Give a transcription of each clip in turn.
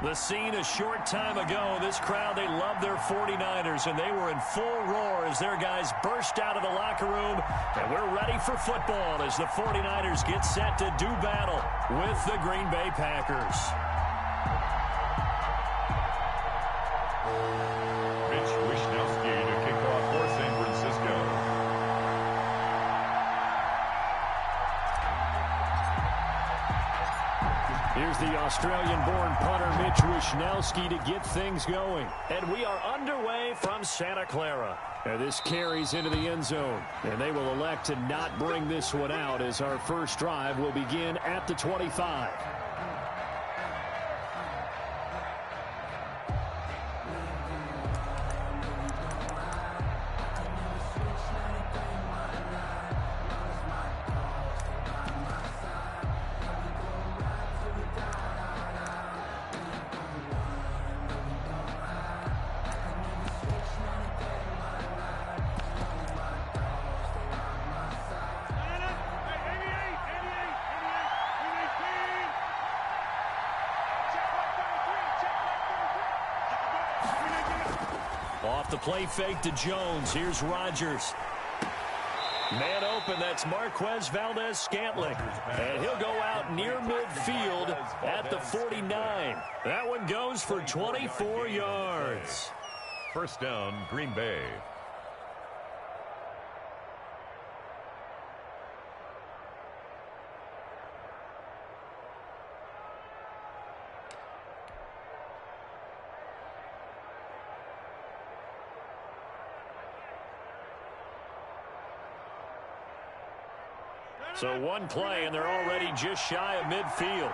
The scene a short time ago, this crowd, they love their 49ers, and they were in full roar as their guys burst out of the locker room. And we're ready for football as the 49ers get set to do battle with the Green Bay Packers. Mitch Wishnowsky to kick off for San Francisco. Here's the Australian-born punter Mitch Wishnowsky to get things going. And we are underway from Santa Clara. And this carries into the end zone. And they will elect to not bring this one out as our first drive will begin at the 25. Off the play fake to Jones. Here's Rodgers. Man open, that's Marquez Valdes-Scantling. And he'll go out near midfield at the 49. That one goes for 24 yards. First down, Green Bay. So one play, and they're already just shy of midfield.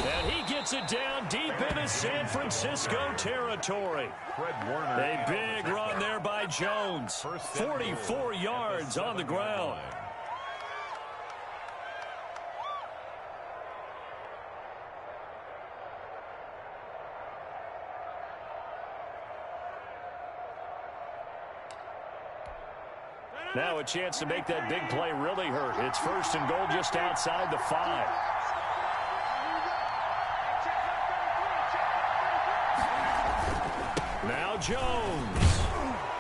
And he gets it down deep into San Francisco territory. A big run there by Jones. 44 yards on the ground. Now a chance to make that big play really hurt. It's first and goal just outside the 5. Now Jones.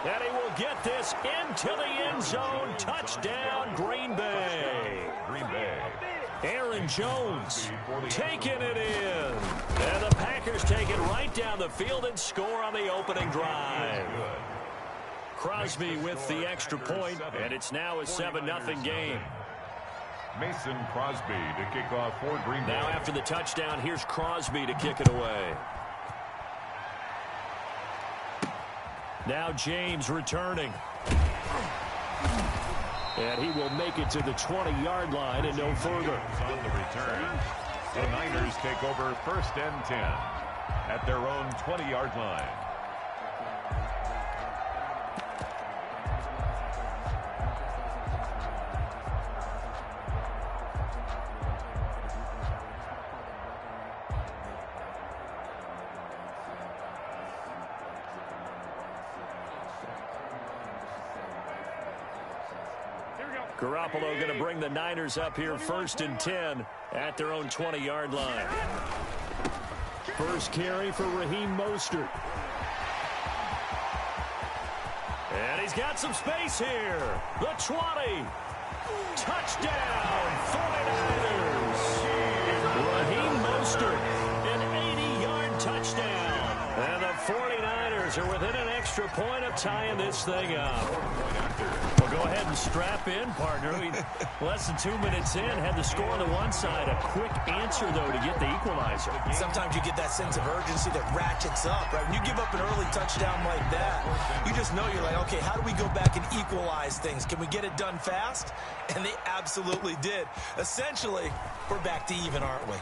And he will get this into the end zone. Touchdown, Green Bay. Green Bay. Aaron Jones taking it in. And the Packers take it right down the field and score on the opening drive. Crosby with the extra point, and it's now a 7-0 game. Mason Crosby to kick off for Green Bay. Now after the touchdown, here's Crosby to kick it away. Now James returning. And he will make it to the 20-yard line and no further. On the return, the Niners take over first and 10 at their own 20-yard line. Garoppolo going to bring the Niners up here first and 10 at their own 20-yard line. First carry for Raheem Mostert. And he's got some space here. The 20. Touchdown, 49ers. Raheem Mostert, an 80-yard touchdown. And the 49ers are within an extra point of tying this thing up. Well, go ahead and strap in, partner. Less than 2 minutes in, had the score on the one side. A quick answer, though, to get the equalizer. Sometimes you get that sense of urgency that ratchets up, right? When you give up an early touchdown like that, you just know you're like, okay, how do we go back and equalize things? Can we get it done fast? And they absolutely did. Essentially, we're back to even, aren't we?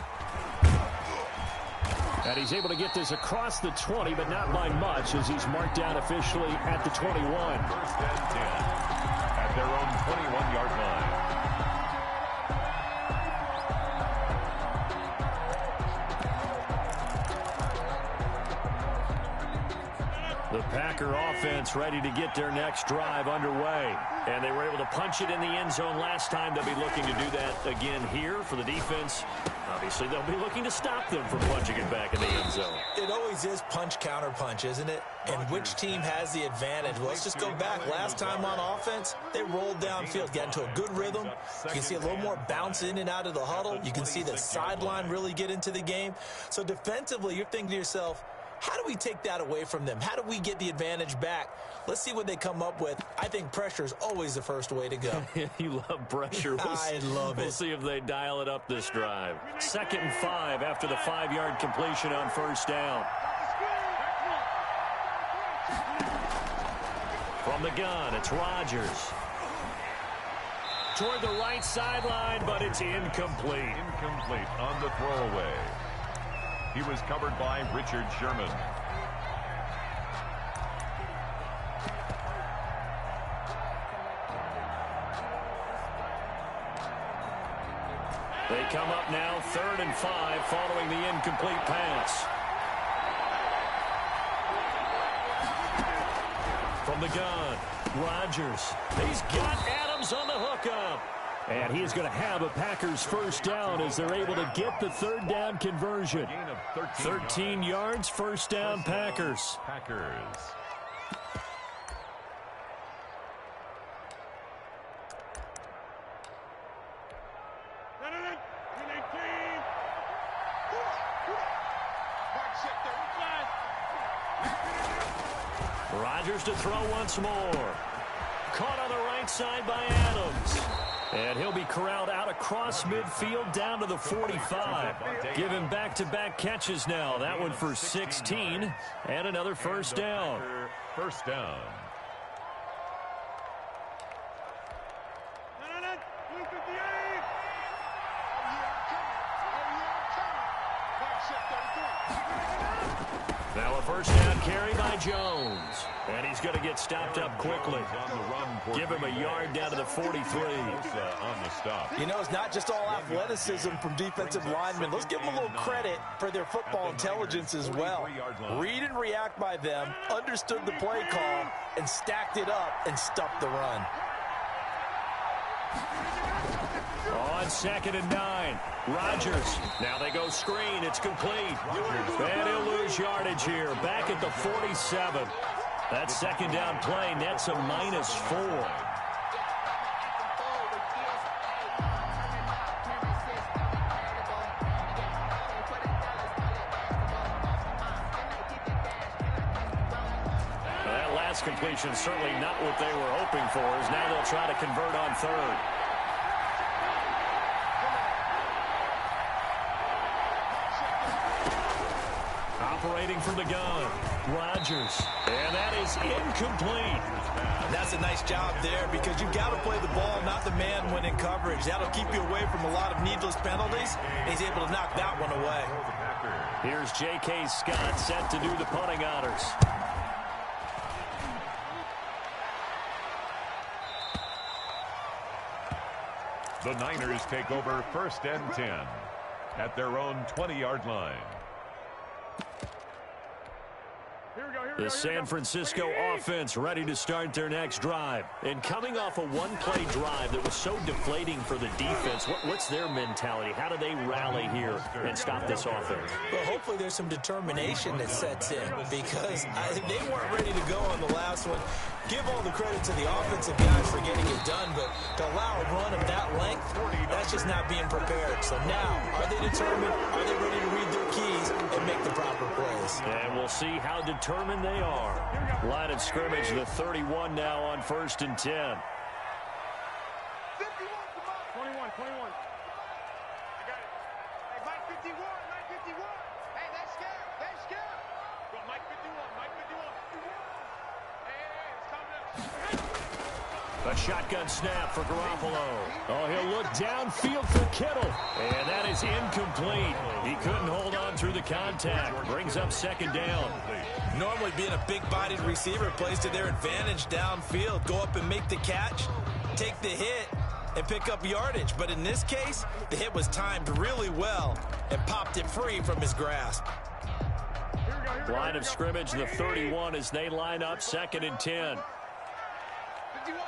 And he's able to get this across the 20, but not by much, as he's marked down officially at the 21. First and 10 at their own 21-yard line. The Packers Packer offense ready to get their next drive underway. And they were able to punch it in the end zone last time. They'll be looking to do that again here for the defense. Obviously, they'll be looking to stop them from punching it back in the end zone. It always is punch-counter-punch, isn't it? And which team has the advantage? Well, let's just go back. Last time on offense, they rolled downfield, got into a good rhythm. You can see a little more bounce in and out of the huddle. You can see the sideline really get into the game. So defensively, you're thinking to yourself, how do we take that away from them? How do we get the advantage back? Let's see what they come up with. I think pressure is always the first way to go. You love pressure. I love it. We'll see if they dial it up this drive. 2nd and 5 after the 5-yard completion on first down. From the gun, it's Rodgers. Toward the right sideline, but it's incomplete. Incomplete on the throwaway. He was covered by Richard Sherman. They come up now 3rd and 5 following the incomplete pass. From the gun, Rodgers. He's got Adams on the hookup. And he is going to have a Packers first down as they're able to get the 3rd down conversion. 13 yards, first down, Packers. Rodgers to throw once more. Caught on the right side by Adams. And he'll be corralled out across midfield down to the 45. Give him back-to-back catches now. That one for 16 and another first down. First down. Now a first down carry by Jones. And he's going to get stopped up quickly. Give him a yard down to the 43. On the stop. You know, it's not just all athleticism from defensive linemen. Let's give them a little credit for their football intelligence as well. Read and react by them, understood the play call, and stacked it up and stuffed the run. On 2nd and 9, Rodgers. Now they go screen. It's complete. And he'll lose yardage here. Back at the 47. That second down play nets a -4. That last completion certainly not what they were hoping for, as now they'll try to convert on 3rd. Operating from the gun, Rodgers. And that is incomplete. That's a nice job there because you've got to play the ball, not the man when in coverage. That'll keep you away from a lot of needless penalties. And he's able to knock that one away. Here's J.K. Scott set to do the punting honors. The Niners take over 1st and 10 at their own 20-yard line. The San Francisco offense ready to start their next drive. And coming off a one-play drive that was so deflating for the defense, what's their mentality? How do they rally here and stop this offense? Well, hopefully there's some determination that sets in because they weren't ready to go on the last one. Give all the credit to the offensive guys for getting it done, but to allow a run of that length, that's just not being prepared. So now, are they determined? Are they ready to read their keys and make the proper plays? And we'll see how determined they are. Line of scrimmage, the 31 now on 1st and 10. 21. I got it. Hey, Mike 51. Mike 51. Hey, that's scared. That's scared. Go, Mike 51. Mike 51. Hey, it's coming up. A shotgun snap for Garoppolo. Oh, he'll look downfield for Kittle. And that is incomplete. He couldn't hold on through the contact. Brings up 2nd down. Normally being a big-bodied receiver plays to their advantage downfield. Go up and make the catch, take the hit, and pick up yardage. But in this case, the hit was timed really well and popped it free from his grasp. Here we Line of scrimmage, the 31 as they line up 2nd and 10. 51,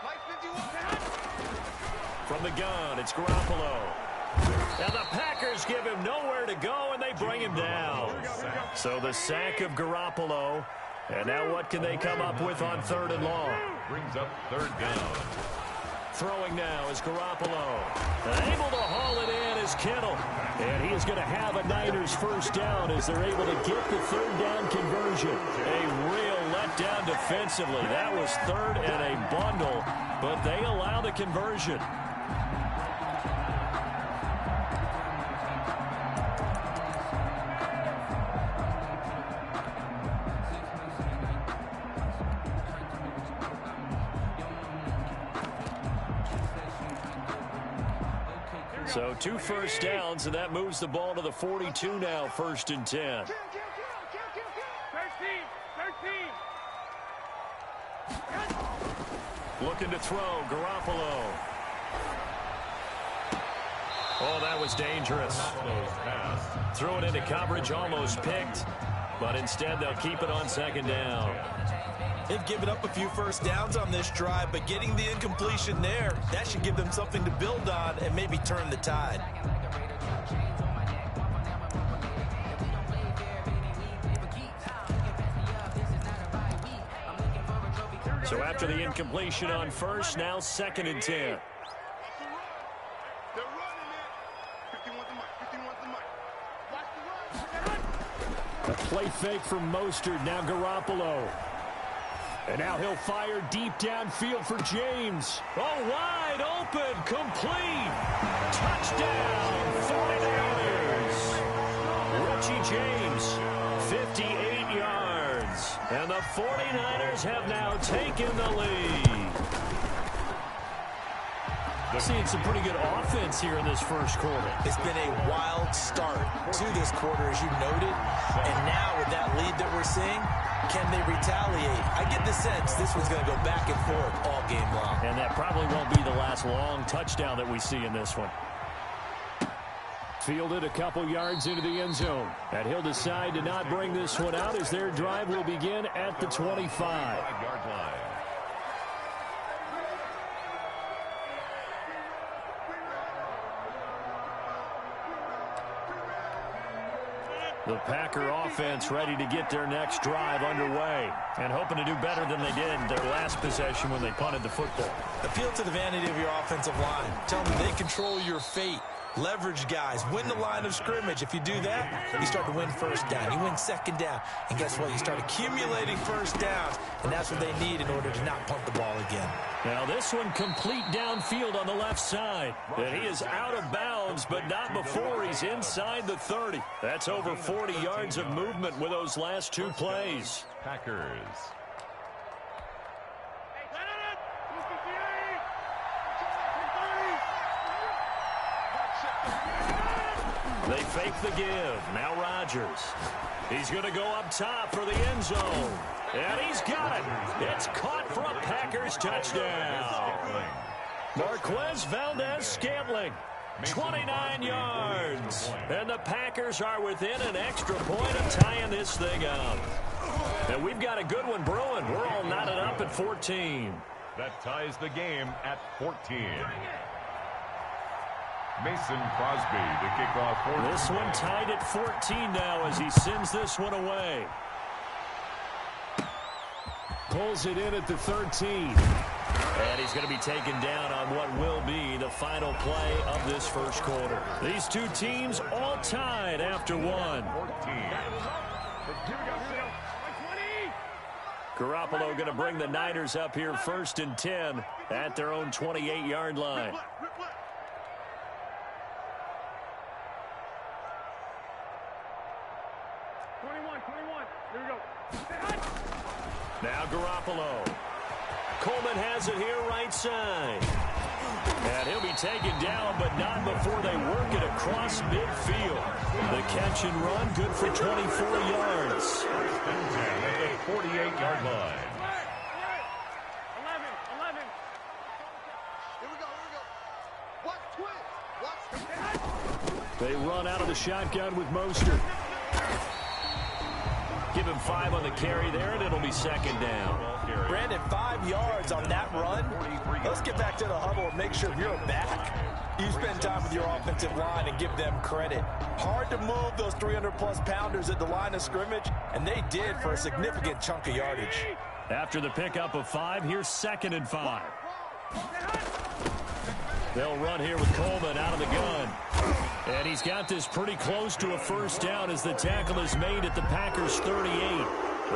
Mike 51. From the gun, it's Garoppolo. And the Packers give him nowhere to go, and they bring him down. So the sack of Garoppolo. And now what can they come up with on 3rd and long? Brings up 3rd down. Throwing now is Garoppolo. And able to haul it in is Kittle. And he is going to have a Niners first down as they're able to get the 3rd down conversion. A real letdown defensively. That was 3rd and a bundle, but they allow the conversion. So 2 first downs, and that moves the ball to the 42 now, 1st and 10. 13. Looking to throw, Garoppolo. Oh, that was dangerous. Threw it into coverage, almost picked, but instead they'll keep it on 2nd down. They've given up a few first downs on this drive, but getting the incompletion there, that should give them something to build on and maybe turn the tide. So after the incompletion on 1st, now 2nd and 10. They're running it. 51 to Mike. 51 to Mike. Watch the run. A play fake from Mostert, now Garoppolo. And now he'll fire deep downfield for James. Oh, wide open, complete. Touchdown, 49ers. Richie James, 58 yards. And the 49ers have now taken the lead. Seeing some pretty good offense here in this first quarter. It's been a wild start to this quarter, as you noted. And now with that lead that we're seeing, can they retaliate? I get the sense this one's going to go back and forth all game long. And that probably won't be the last long touchdown that we see in this one. Fielded a couple yards into the end zone. And he'll decide to not bring this one out as their drive will begin at the 25. 5-yard line. The Packer offense ready to get their next drive underway and hoping to do better than they did their last possession when they punted the football. Appeal to the vanity of your offensive line. Tell them they control your fate. Leverage guys. Win the line of scrimmage. If you do that, you start to win first down. You win 2nd down. And guess what? You start accumulating first downs, and that's what they need in order to not punt the ball again. Now this one complete downfield on the left side. And he is out of bounds, but not before he's inside the 30. That's over 40 yards of movement with those last 2 plays. Packers. They fake the give. Now Rodgers. He's going to go up top for the end zone. And he's got it. It's caught for a Packers touchdown. Marquez Valdez-Scantling. 29 yards. And the Packers are within an extra point of tying this thing up. And we've got a good one brewing. We're all knotted up at 14. That ties the game at 14. Mason Crosby to kick off 14. This one tied at 14 now as he sends this one away. Pulls it in at the 13. And he's going to be taken down on what will be the final play of this first quarter. These two teams all tied after one. 14. Garoppolo going to bring the Niners up here 1st and 10 at their own 28-yard line. Now Garoppolo. Coleman has it here right side. And he'll be taken down, but not before they work it across midfield. The catch and run, good for 24 yards. At the 48-yard line. 11. Here we go. Watch twist. They run out of the shotgun with Mostert. him 5 on the carry there, and it'll be second down. Brandon, 5 yards on that run. Let's get back to the huddle and make sure you're back. You spend time with your offensive line and give them credit. Hard to move those 300-plus pounders at the line of scrimmage, and they did for a significant chunk of yardage. After the pickup of 5, here's 2nd and 5. They'll run here with Coleman out of the gun. And he's got this pretty close to a first down as the tackle is made at the Packers' 38.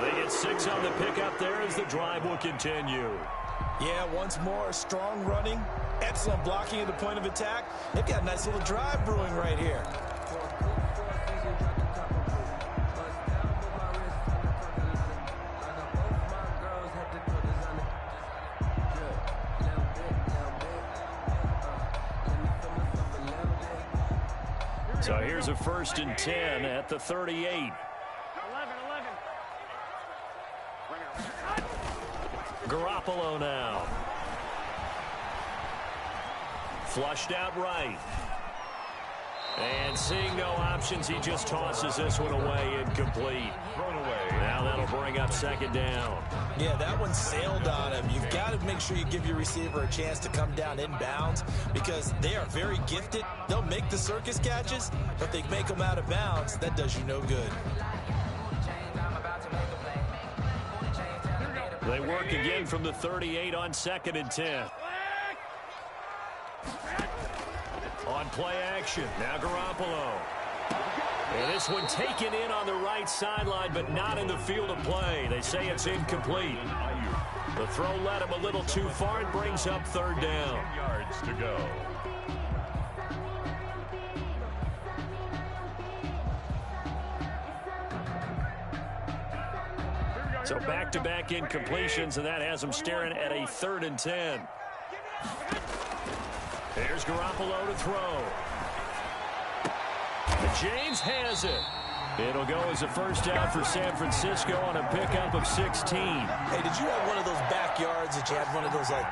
They get 6 on the pickup there as the drive will continue. Yeah, once more, strong running, excellent blocking at the point of attack. They've got a nice little drive brewing right here. So here's a 1st and 10 at the 38. 11. Garoppolo now. Flushed out right. And seeing no options, he just tosses this one away, incomplete. Thrown away. Now that'll bring up 2nd down. Yeah, that one sailed on him. You've got to make sure you give your receiver a chance to come down inbounds because they are very gifted. They'll make the circus catches, but they make them out of bounds. That does you no good. They work again from the 38 on 2nd and 10. On play action, now Garoppolo. And this one taken in on the right sideline, but not in the field of play. They say it's incomplete. The throw led him a little too far and brings up 3rd down. 10 yards to go. So back-to-back incompletions, and that has him staring at a 3rd and 10. There's Garoppolo to throw. James has it. It'll go as a first down for San Francisco on a pickup of 16. Hey, did you have one of those backyards that you had one of those like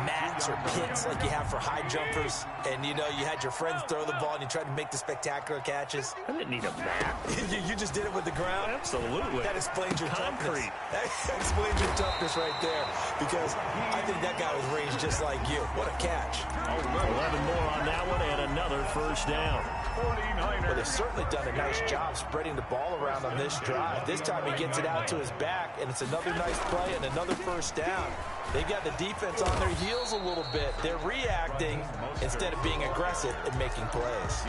mats or pits like you have for high jumpers? And, you know, you had your friends throw the ball and you tried to make the spectacular catches? I didn't need a mat. you just did it with the ground? Absolutely. That explains your Concrete. toughness. That explains your toughness right there because I think that guy was raised just like you. What a catch. 11 more on that one and another first down. 49ers. Well, they've certainly done a nice job spreading the ball around on this drive. This time he gets it out to his back, and it's another nice play and another first down. They've got the defense on their heels a little bit. They're reacting instead of being aggressive and making plays.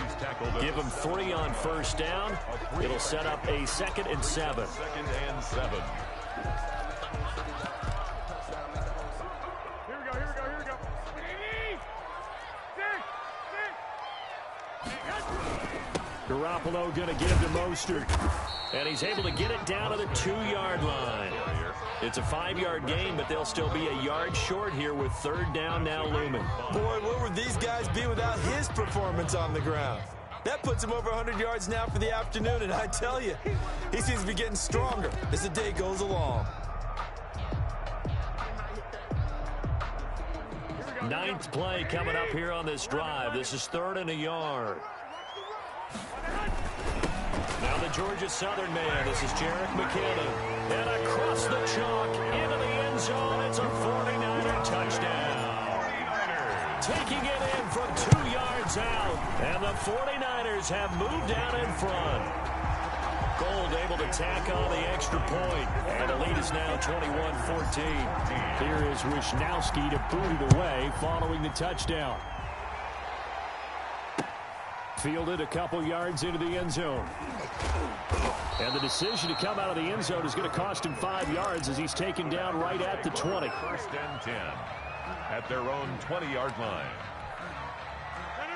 Give them 3 on first down. It'll set up a 2nd and 7. 2nd and 7. Here we go. Garoppolo going to give to Mostert. And he's able to get it down to the 2-yard line. It's a 5-yard gain, but they'll still be a yard short here with 3rd down now looming. Boy, where would these guys be without his performance on the ground? That puts him over 100 yards now for the afternoon, and I tell you, he seems to be getting stronger as the day goes along. 9th play coming up here on this drive. This is 3rd and a yard. Now the Georgia Southern man. This is Jerick McKinnon. And across the chalk into the end zone. It's a 49er touchdown. 49ers taking it in from 2 yards out. And the 49ers have moved out in front. Gold able to tack on the extra point. And the lead is now 21-14. Here is Wisnowski to boot it away following the touchdown. Fielded a couple yards into the end zone. And the decision to come out of the end zone is going to cost him 5 yards as he's taken down right at the 20. 1st and 10 at their own 20-yard line.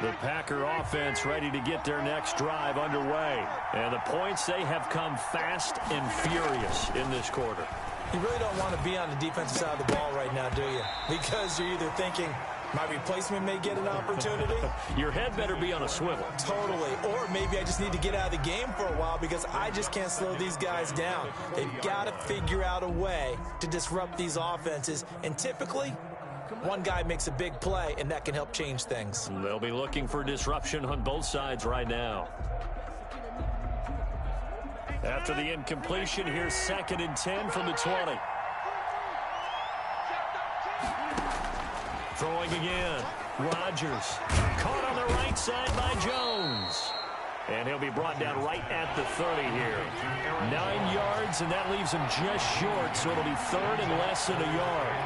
The Packer offense ready to get their next drive underway. And the points, they have come fast and furious in this quarter. You really don't want to be on the defensive side of the ball right now, do you? Because you're either thinking, my replacement may get an opportunity. Your head better be on a swivel. Totally. Or maybe I just need to get out of the game for a while because I just can't slow these guys down. They've got to figure out a way to disrupt these offenses. And typically, one guy makes a big play, and that can help change things. They'll be looking for disruption on both sides right now. After the incompletion, here's 2nd and 10 from the 20. Throwing again. Rodgers. Caught on the right side by Jones. And he'll be brought down right at the 30 here. 9 yards, and that leaves him just short, so it'll be 3rd and less than a yard.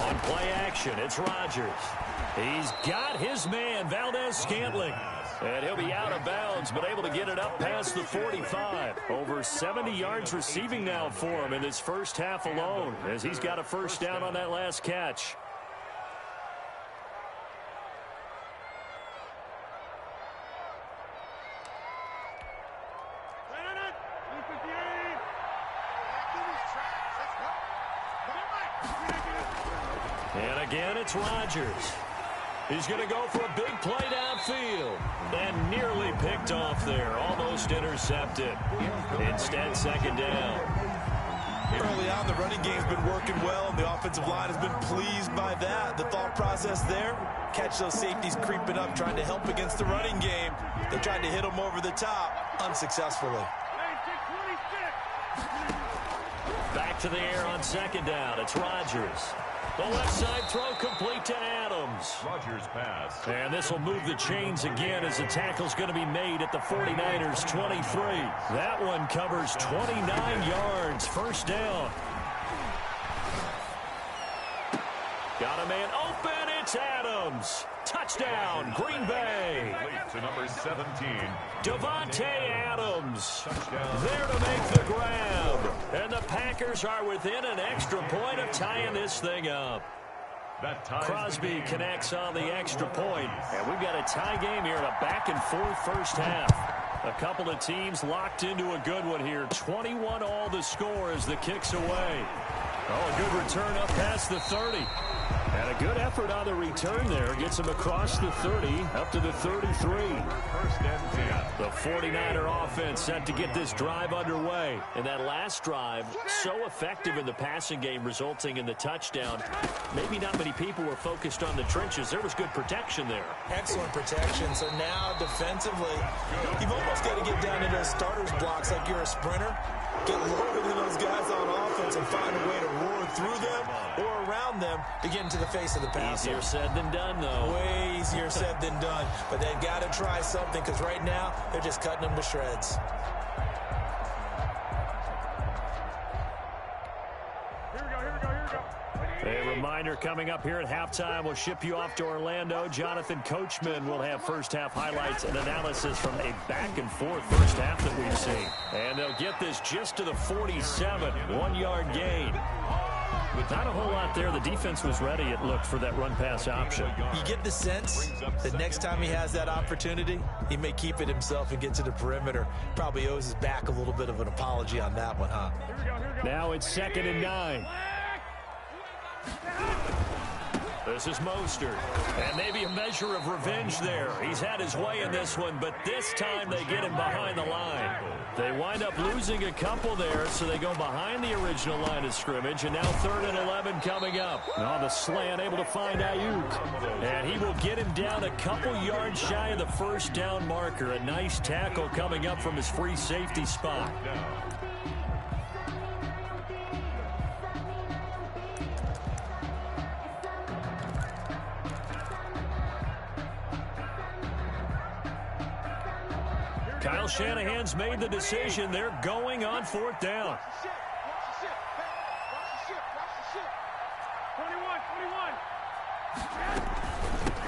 On play action, it's Rodgers. He's got his man, Valdez-Scantling. And he'll be out of bounds, but able to get it up past the 45. Over 70 yards receiving now for him in this first half alone, as he's got a first down on that last catch. And again, it's Rodgers. He's going to go for a big play downfield. And nearly picked off there. Almost intercepted. Instead, 2nd down. Early on, the running game's been working well, and the offensive line has been pleased by that. The thought process there, catch those safeties creeping up, trying to help against the running game. They tried to hit them over the top, unsuccessfully. Back to the air on 2nd down. It's Rodgers. The left side throw complete to Adams. Rodgers pass. And this will move the chains again as the tackle's going to be made at the 49ers 23. That one covers 29 yards. First down. Got a man open. It's Adams. Touchdown, Green Bay. Late to number 17. Davante Adams. Touchdown. There to make the grab. And the Packers are within an extra point of tying this thing up. That ties Crosby connects on the extra point. And we've got a tie game here in a back-and-forth first half. A couple of teams locked into a good one here. 21-all the score as the kick's away. Oh, a good return up past the 30. And a good effort on the return there. Gets him across the 30, up to the 33. First and 10. The 49er offense set to get this drive underway. And that last drive, so effective in the passing game, resulting in the touchdown. Maybe not many people were focused on the trenches. There was good protection there. Excellent protection. So now defensively, you've almost got to get down to those starters blocks like you're a sprinter. Get lower than those guys on offense and find a way to roar through them or around them to get into the face of the passer. Easier said than done, though. Way easier said than done. But they've got to try something because right now they're just cutting them to shreds. A reminder coming up here at halftime. We'll ship you off to Orlando. Jonathan Coachman will have first-half highlights and analysis from a back-and-forth first half that we've seen. And they'll get this just to the 47, 1-yard gain. Not a whole lot there. The defense was ready, it looked, for that run-pass option. You get the sense that next time he has that opportunity, he may keep it himself and get to the perimeter. Probably owes his back a little bit of an apology on that one, huh? Now it's 2nd and 9. This is Mostert, and maybe a measure of revenge there. He's had his way in this one, but this time they get him behind the line. They wind up losing a couple there, so they go behind the original line of scrimmage, and now 3rd and 11 coming up. Now the slant able to find Ayuk, and he will get him down a couple yards shy of the first down marker. A nice tackle coming up from his free safety spot. Kyle Shanahan's made the decision. They're going on 4th down.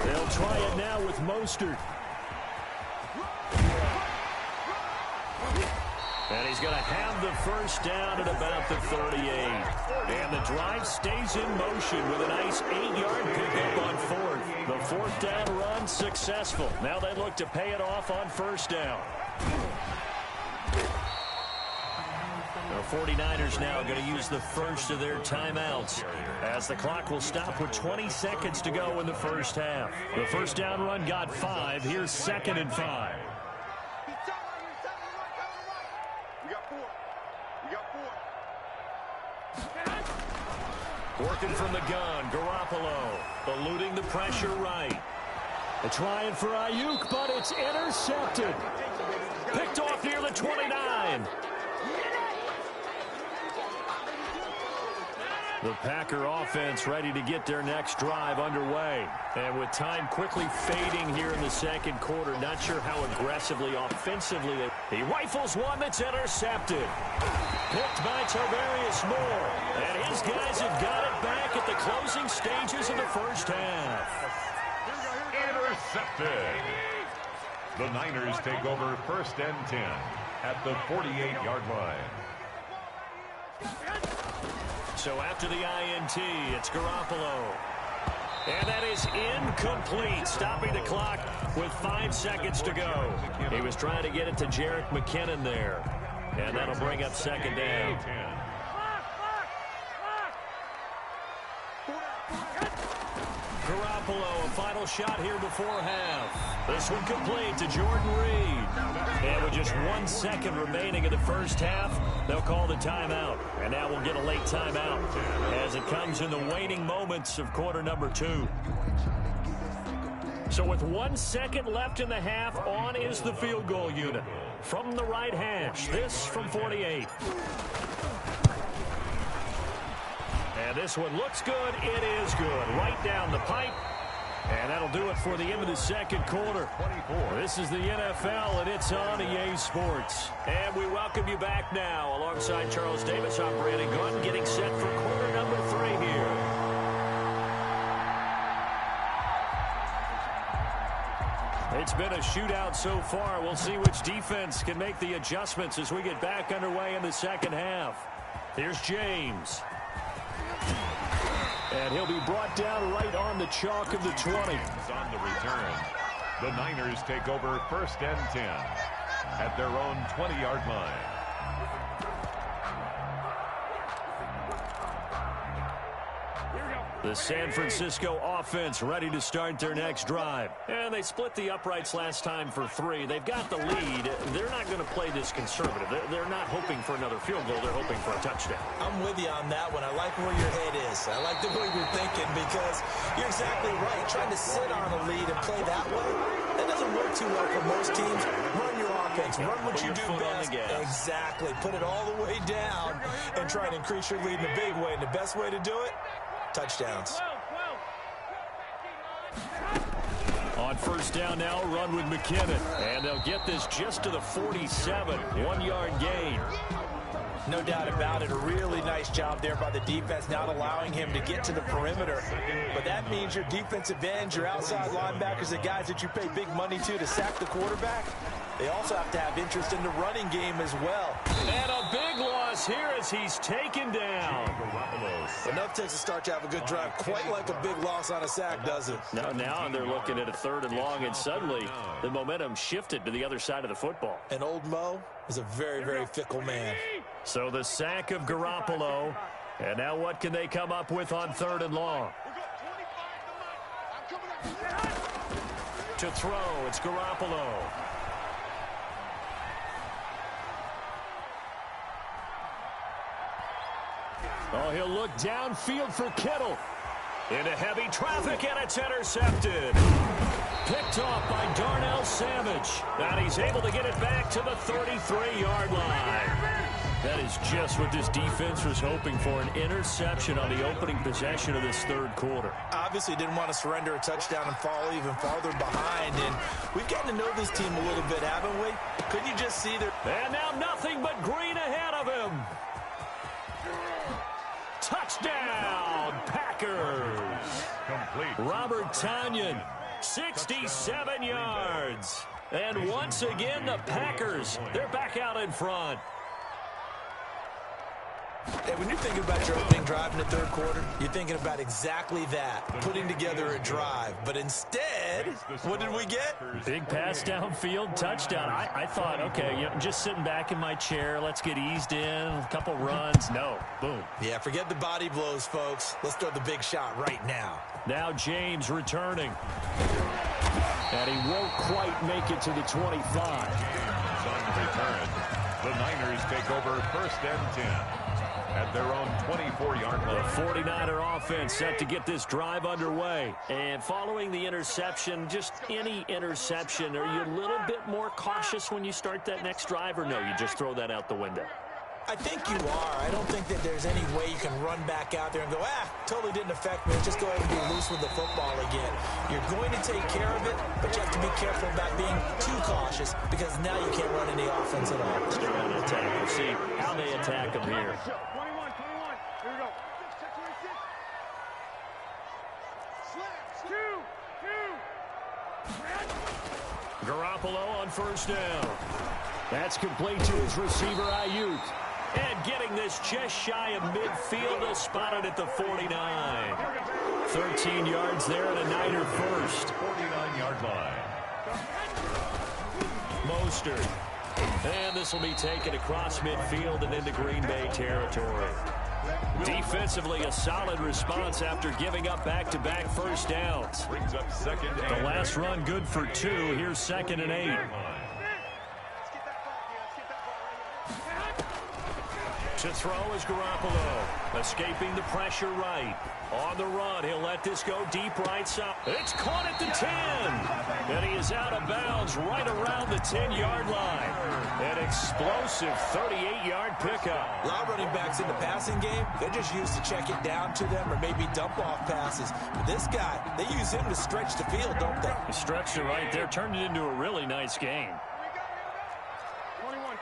They'll try it now with Mostert. And he's going to have the first down at about the 38. And the drive stays in motion with a nice 8-yard pickup on 4th. The 4th down run successful. Now they look to pay it off on 1st down. The 49ers now going to use the first of their timeouts as the clock will stop with 20 seconds to go in the first half. The first down run got 5. Here's 2nd and 5. Working from the gun, Garoppolo eluding the pressure right. They're trying for Ayuk, but it's intercepted. Picked off near the 29. The Packer offense ready to get their next drive underway. And with time quickly fading here in the second quarter, not sure how aggressively, offensively. He rifles one that's intercepted. Picked by Tarvarius Moore. And his guys have got it back at the closing stages of the first half. Intercepted. The Niners take over 1st and 10 at the 48-yard line. So after the INT, it's Garoppolo. And that is incomplete, stopping the clock with 5 seconds to go. He was trying to get it to Jerick McKinnon there. And that'll bring up 2nd down. Garoppolo, a final shot here before half. This one complete to Jordan Reed. And with just 1 second remaining in the first half, they'll call the timeout. And now we'll get a late timeout as it comes in the waning moments of quarter number 2. So with 1 second left in the half, on is the field goal unit. From the right hash, this from 48. And this one looks good. It is good. Right down the pipe. And that'll do it for the end of the second quarter. This is the NFL, and it's on EA Sports. And we welcome you back now. Alongside Charles Davis, I'm Brandon Gunn, getting set for quarter number 3 here. It's been a shootout so far. We'll see which defense can make the adjustments as we get back underway in the second half. Here's James. And he'll be brought down right on the chalk of the 20. On the return, the Niners take over 1st and 10 at their own 20-yard line. The San Francisco offense ready to start their next drive. And they split the uprights last time for 3. They've got the lead. They're not going to play this conservative. They're not hoping for another field goal. They're hoping for a touchdown. I'm with you on that one. I like where your head is. I like the way you're thinking because you're exactly right. Trying to sit on a lead and play that way, that doesn't work too well for most teams. Run your offense. Run what you do best. Exactly. Put it all the way down and try and increase your lead in a big way. And the best way to do it, touchdowns. On 1st down now, run with McKinnon. And they'll get this just to the 47. 1-yard gain. No doubt about it. A really nice job there by the defense, not allowing him to get to the perimeter. But that means your defensive ends, your outside linebackers, the guys that you pay big money to sack the quarterback, they also have to have interest in the running game as well. And a big loss here as he's taken down. Enough takes a start to have a good drive. Quite like a big loss on a sack, does it? Now they're looking at a 3rd and long, and suddenly the momentum shifted to the other side of the football. And old Mo is a very, very fickle man. So the sack of Garoppolo. And now what can they come up with on 3rd and long? To throw, it's Garoppolo. Oh, he'll look downfield for Kittle. Into heavy traffic, and it's intercepted. Picked off by Darnell Savage. And he's able to get it back to the 33-yard line. That is just what this defense was hoping for, an interception on the opening possession of this 3rd quarter. Obviously didn't want to surrender a touchdown and fall even farther behind. And we've gotten to know this team a little bit, haven't we? Couldn't you just see their... And now nothing but green ahead of him. Touchdown, Packers. Complete. Robert Tonyan, 67 yards. And once again, the Packers, they're back out in front. Hey, when you're thinking about your opening drive in the 3rd quarter, you're thinking about exactly that, putting together a drive. But instead, what did we get? Big pass downfield, touchdown. I thought, okay, just sitting back in my chair, let's get eased in, a couple runs. No, boom. Yeah, forget the body blows, folks. Let's throw the big shot right now. Now James returning. And he won't quite make it to the 25. On the return, the Niners take over 1st and 10 at their own 24-yard line. The 49er offense set to get this drive underway. And following the interception, just any interception, are you a little bit more cautious when you start that next drive, or no, you just throw that out the window? I think you are. I don't think that there's any way you can run back out there and go, totally didn't affect me. Just go ahead and be loose with the football again. You're going to take care of it, but you have to be careful about being too cautious because now you can't run any offense at all. Stay on attack. We'll see how they attack them here. 21. Here we go. Garoppolo on first down. That's complete to his receiver, Ayuk. And getting this just shy of midfield, spotted at the 49. 13 yards there and a Niner first. 49-yard line. Mostert. And this will be taken across midfield and into Green Bay territory. Defensively, a solid response after giving up back-to-back first downs. Brings up second The and last run good for 2. Here's 2nd and 8. To throw is Garoppolo, escaping the pressure right. On the run, he'll let this go deep right side. It's caught at the 10. And he is out of bounds right around the 10-yard line. An explosive 38-yard pickup. A lot of running backs in the passing game, they're just used to check it down to them or maybe dump off passes. But this guy, they use him to stretch the field, don't they? He stretched it right there, turned it into a really nice game. 21.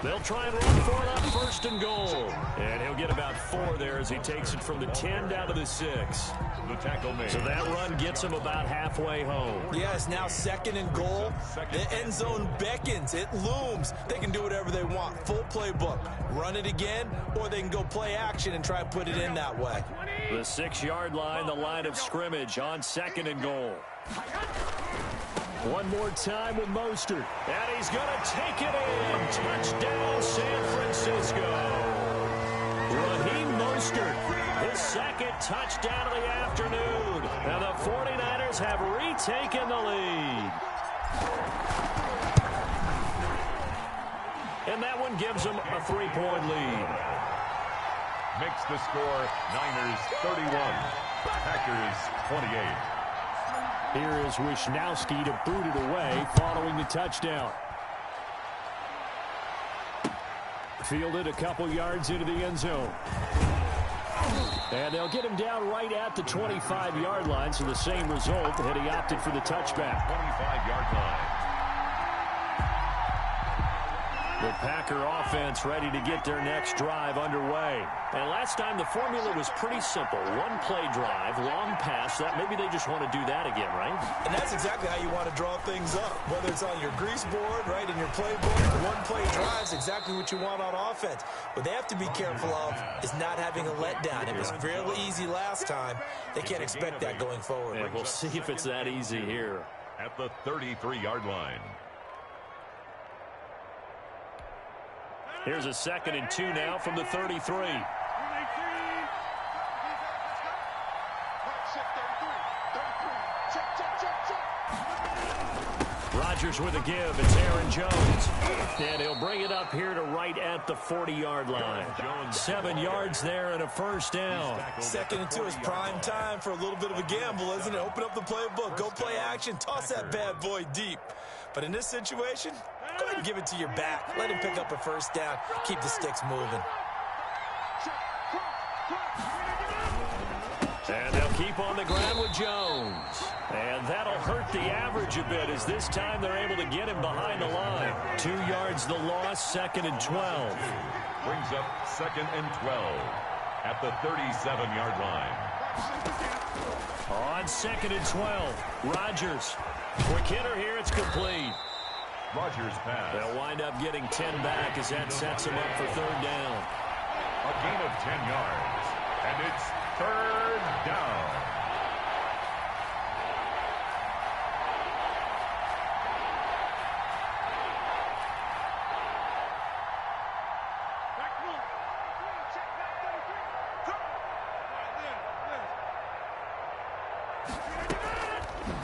They'll try and run for it on first and goal. And he'll get about 4 there as he takes it from the 10 down to the 6. the tackle made. So that run gets him about halfway home. Yeah, it's now 2nd and goal. The end zone beckons. It looms. They can do whatever they want. Full playbook. Run it again, or they can go play action and try and put it in that way. The 6-yard line, the line of scrimmage on 2nd and goal. One more time with Mostert. And he's going to take it in. Touchdown, San Francisco. Raheem Mostert, his 2nd touchdown of the afternoon. And the 49ers have retaken the lead. And that one gives them a 3-point lead. Makes the score Niners 31, Packers 28. Here is Wisnowski to boot it away following the touchdown. Fielded a couple yards into the end zone. And they'll get him down right at the 25-yard line, so the same result had he opted for the touchback. 25-yard line. The Packer offense ready to get their next drive underway. And last time the formula was pretty simple. One play drive, long pass. That maybe they just want to do that again, right? And that's exactly how you want to draw things up. Whether it's on your grease board, right, in your playbook, one play drive is exactly what you want on offense. What they have to be careful of is not having a letdown. It was fairly easy last time. They can't expect that going forward. And we'll see if it's that easy here. At the 33-yard line. Here's a 2nd and 2 now from the 33. Rodgers with a give. It's Aaron Jones. And he'll bring it up here to right at the 40-yard line. 7 yards there and a first down. 2nd and 2 is prime time for a little bit of a gamble, isn't it? Open up the playbook. Go play action. Toss that bad boy deep. But in this situation, go ahead and give it to your back. Let him pick up a first down. Keep the sticks moving. And they'll keep on the ground with Jones. And that'll hurt the average a bit as this time they're able to get him behind the line. 2 yards the loss, 2nd and 12. Brings up 2nd and 12 at the 37-yard line. On 2nd and 12, Rodgers. Quick hitter here, it's complete. Rodgers pass. They'll wind up getting 10 back as that sets them up for 3rd down. A gain of 10 yards. And it's 3rd down.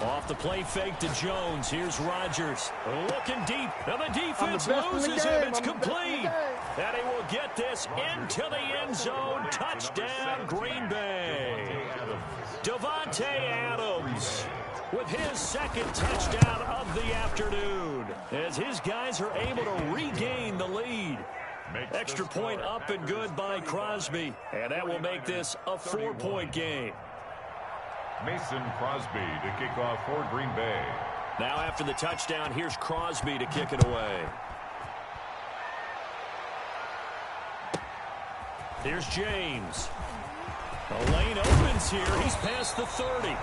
Off the play fake to Jones. Here's Rodgers. Looking deep. Now the defense Evans loses him. It's complete. And he will get this into the end zone. Touchdown, Green Bay. Davante Adams with his second touchdown of the afternoon, as his guys are able to regain the lead. Extra point up and good by Crosby, and that will make this a 4-point game. Mason Crosby to kick off for Green Bay. Now after the touchdown, here's Crosby to kick it away. Here's James. The lane opens here. He's past the 30.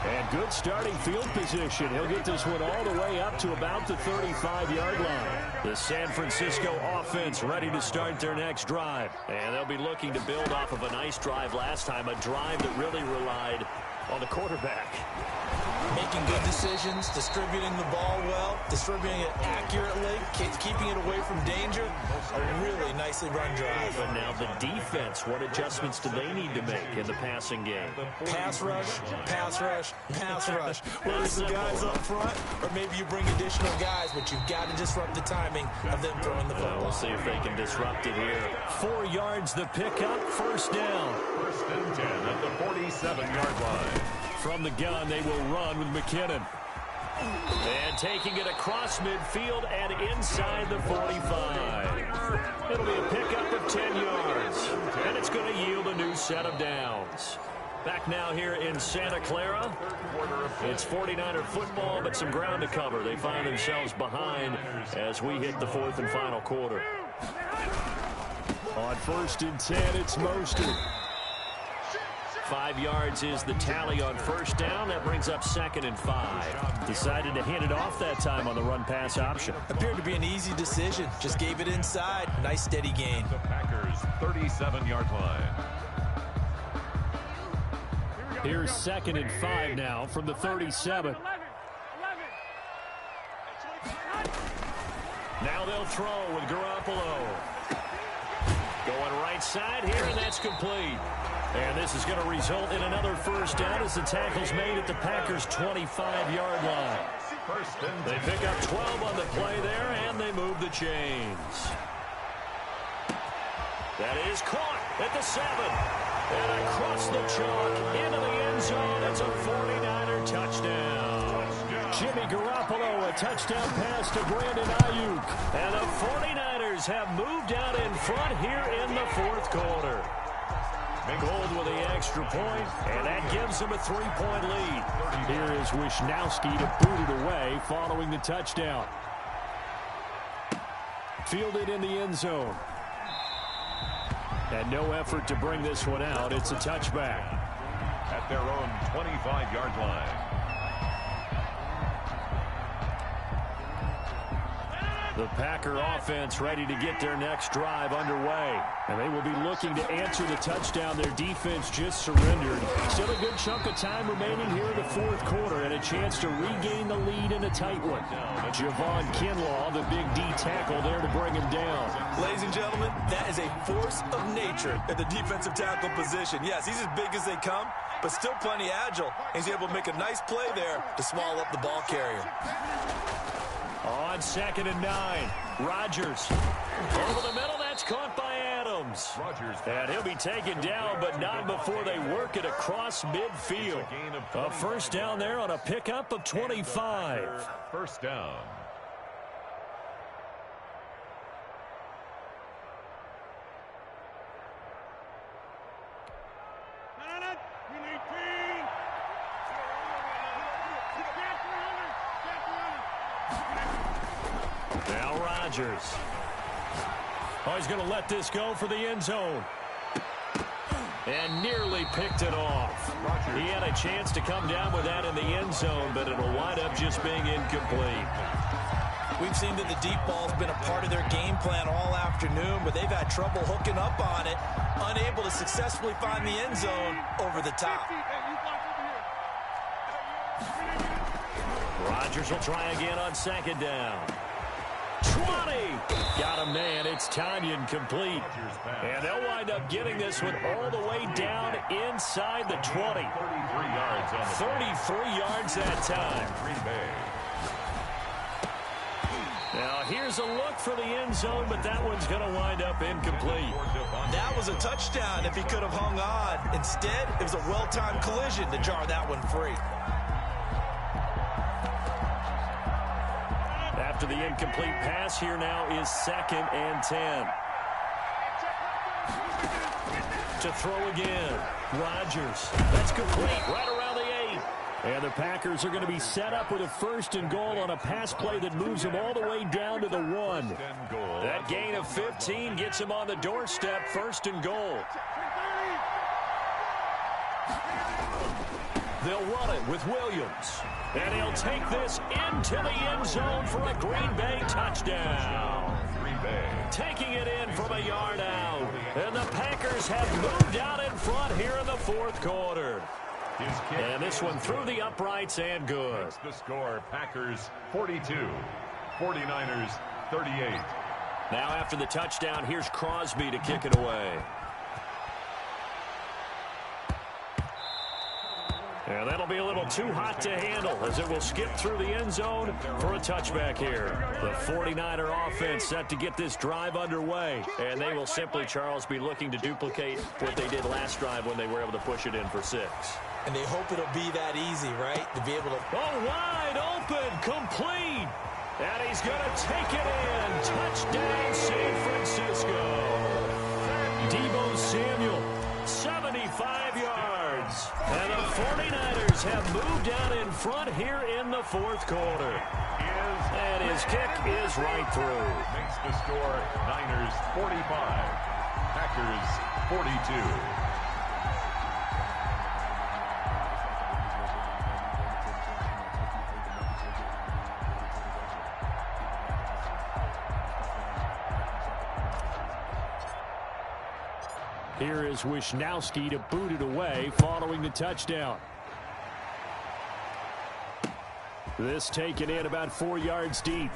And good starting field position. He'll get this one all the way up to about the 35-yard line. The San Francisco offense ready to start their next drive. And they'll be looking to build off of a nice drive last time, a drive that really relied on the quarterback. Making good decisions, distributing the ball well, distributing it accurately, keeping it away from danger. A really nicely run drive. But now the defense, what adjustments do they need to make in the passing game? Pass rush, pass rush, pass rush. Whether it's the guys up front, or maybe you bring additional guys, but you've got to disrupt the timing of them throwing the football. We'll see if they can disrupt it here. 4 yards the pickup, first down. First and 10 at the 47-yard line. From the gun, they will run with McKinnon. And taking it across midfield and inside the 45. It'll be a pickup of 10 yards. And it's going to yield a new set of downs. Back now here in Santa Clara. It's 49er football, but some ground to cover. They find themselves behind as we hit the fourth and final quarter. On first and 10, it's Mostert. 5 yards is the tally on first down. That brings up second and 5. Decided to hand it off that time on the run-pass option. Appeared to be an easy decision. Just gave it inside. Nice steady gain. The Packers' 37-yard line. Here's second and 5 now from the 37. Now they'll throw with Garoppolo. Going right side here, and that's complete. And this is going to result in another first down as the tackle's made at the Packers' 25-yard line. First and 10. They pick up 12 on the play there, and they move the chains. That is caught at the 7. And across the chalk into the end zone. It's a 49er touchdown. Jimmy Garoppolo, a touchdown pass to Brandon Ayuk. And the 49ers have moved out in front here in the fourth quarter. Gold with the extra point, and that gives them a 3-point lead. Here is Wisnowski to boot it away following the touchdown. Fielded in the end zone. And no effort to bring this one out. It's a touchback. At their own 25-yard line. The Packer offense ready to get their next drive underway. And they will be looking to answer the touchdown their defense just surrendered. Still a good chunk of time remaining here in the fourth quarter and a chance to regain the lead in a tight one. Javon Kinlaw, the big D tackle there to bring him down. Ladies and gentlemen, that is a force of nature at the defensive tackle position. Yes, he's as big as they come, but still plenty agile. He's able to make a nice play there to swallow up the ball carrier. On second and 9, Rodgers. Over the middle, that's caught by Adams. And he'll be taken down, but not before they work it across midfield. A first down there on a pickup of 25. First down. Now Rodgers. Oh, he's going to let this go for the end zone. And nearly picked it off. He had a chance to come down with that in the end zone, but it'll wind up just being incomplete. We've seen that the deep ball's been a part of their game plan all afternoon, but they've had trouble hooking up on it, unable to successfully find the end zone over the top. Rodgers will try again on second down. 20! Got him, man. It's Tanyan complete. And they'll wind up getting this one all the way down inside the 20. 33 yards on the 33 yards that time. Green Bay. Now here's a look for the end zone, but that one's going to wind up incomplete. That was a touchdown if he could have hung on. Instead, it was a well-timed collision to jar that one free. After the incomplete pass, here now is 2nd and 10. To throw again. Rodgers. That's complete right around the 8. And the Packers are going to be set up with a 1st and goal on a pass play that moves them all the way down to the 1. That gain of 15 gets them on the doorstep, 1st and goal. They'll run it with Williams. And he'll take this into the end zone for a Green Bay touchdown. Taking it in from a yard out. And the Packers have moved out in front here in the 4th quarter. And this one through the uprights and good. The score, Packers 42, 49ers 38. Now after the touchdown, here's Crosby to kick it away. And that'll be a little too hot to handle as it will skip through the end zone for a touchback here. The 49er offense set to get this drive underway. And they will simply, Charles, be looking to duplicate what they did last drive when they were able to push it in for 6. And they hope it'll be that easy, right? To be able to... Oh, wide open, complete. And he's going to take it in. Touchdown, San Francisco. Deebo Samuel, 75 yards. And the 49ers have moved out in front here in the 4th quarter. And his kick is right through. Makes the score Niners 45, Packers 42. Here is Wisnowski to boot it away following the touchdown. This taken in about 4 yards deep.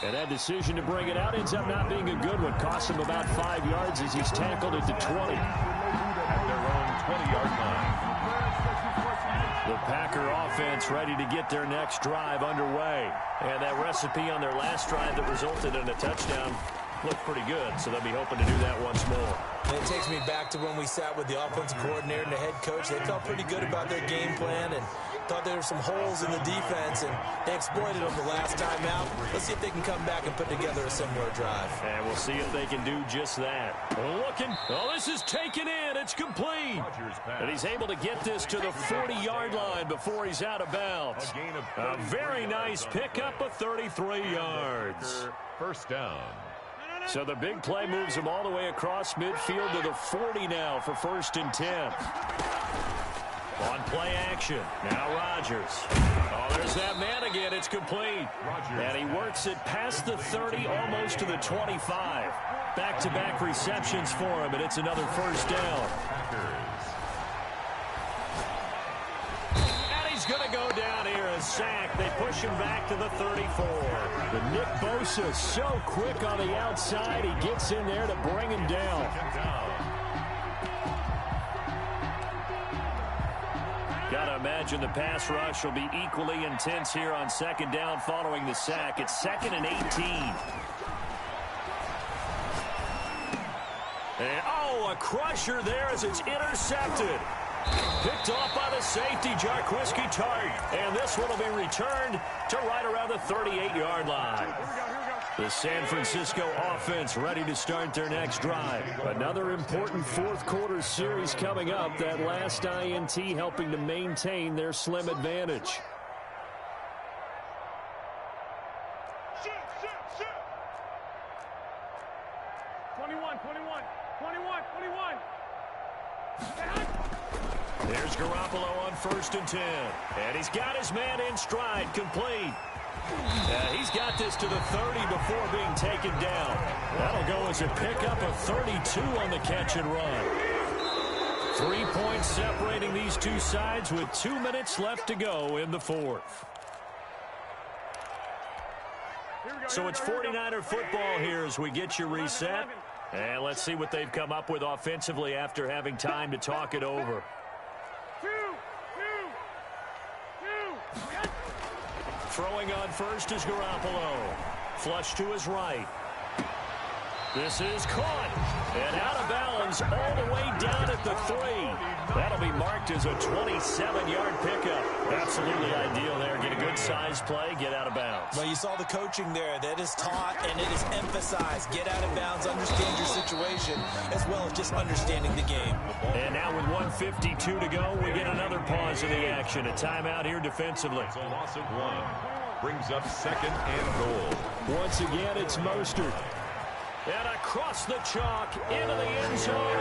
And that decision to bring it out ends up not being a good one. Costs him about 5 yards as he's tackled at the 20. At their own 20-yard line. The Packer offense ready to get their next drive underway. And that recipe on their last drive that resulted in a touchdown looked pretty good, so they'll be hoping to do that once more. And it takes me back to when we sat with the offensive coordinator and the head coach. They felt pretty good about their game plan and thought there were some holes in the defense, and they exploited them the last time out. Let's see if they can come back and put together a similar drive. And we'll see if they can do just that. Looking. Oh, this is taken in. It's complete. And he's able to get this to the 40-yard line before he's out of bounds. A very nice pickup of 33 yards. 1st down. So the big play moves him all the way across midfield to the 40 now for 1st and 10. On play action. Now Rodgers. Oh, there's that man again. It's complete. And he works it past the 30, almost to the 25. Back-to-back receptions for him, and it's another 1st down. He's going to go down here, a sack. They push him back to the 34. But Nick Bosa so quick on the outside. He gets in there to bring him down. Got to imagine the pass rush will be equally intense here on 2nd down following the sack. It's 2nd and 18. And, oh, a crusher there as it's intercepted. Picked off by the safety, Jarquiski Tart. And this one will be returned to right around the 38-yard line. The San Francisco offense ready to start their next drive. Another important 4th quarter series coming up. That last INT helping to maintain their slim advantage. Shoot, shoot, shoot. 21, 21, 21, 21. There's Garoppolo on 1st and 10. And he's got his man in stride, complete. He's got this to the 30 before being taken down. That'll go as a pickup of 32 on the catch and run. 3 points separating these two sides with 2 minutes left to go in the 4th. So it's 49er football here as we get you reset. And let's see what they've come up with offensively after having time to talk it over. Throwing Throwing on first is Garoppolo. Flush to his right. This is caught. And out of bounds all the way down at the 3. That'll be marked as a 27-yard pickup. Absolutely ideal there. Get a good size play, get out of bounds. Well, you saw the coaching there. That is taught and it is emphasized. Get out of bounds, understand your situation, as well as just understanding the game. And now with 1:52 to go, we get another pause in the action. A timeout here defensively. It's a loss of 1. Brings up 2nd and goal. Once again, it's Mostert. And across the chalk, into the end zone.